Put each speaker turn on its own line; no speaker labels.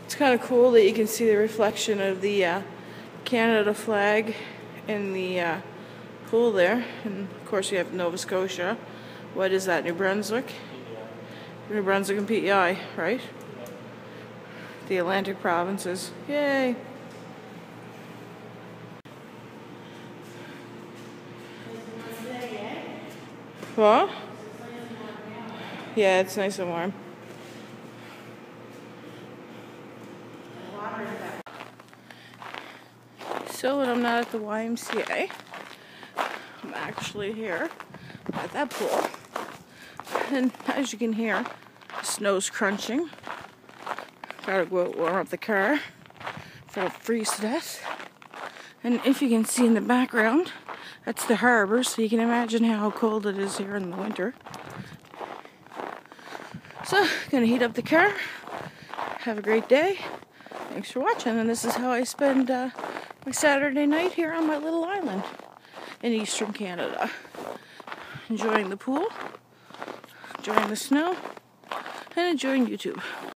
It's kind of cool that you can see the reflection of the Canada flag in the pool there. And of course you have Nova Scotia. What is that, New Brunswick? New Brunswick and PEI, right? The Atlantic provinces. Yay! What? Yeah, it's nice and warm. So when I'm not at the YMCA, I'm actually here at that pool. And as you can hear, the snow's crunching. Gotta go out, warm up the car for a freeze to death. And if you can see in the background, that's the harbor, so you can imagine how cold it is here in the winter. So, gonna heat up the car. Have a great day. Thanks for watching, and this is how I spend my Saturday night here on my little island in eastern Canada. Enjoying the pool, enjoying the snow, and enjoying YouTube.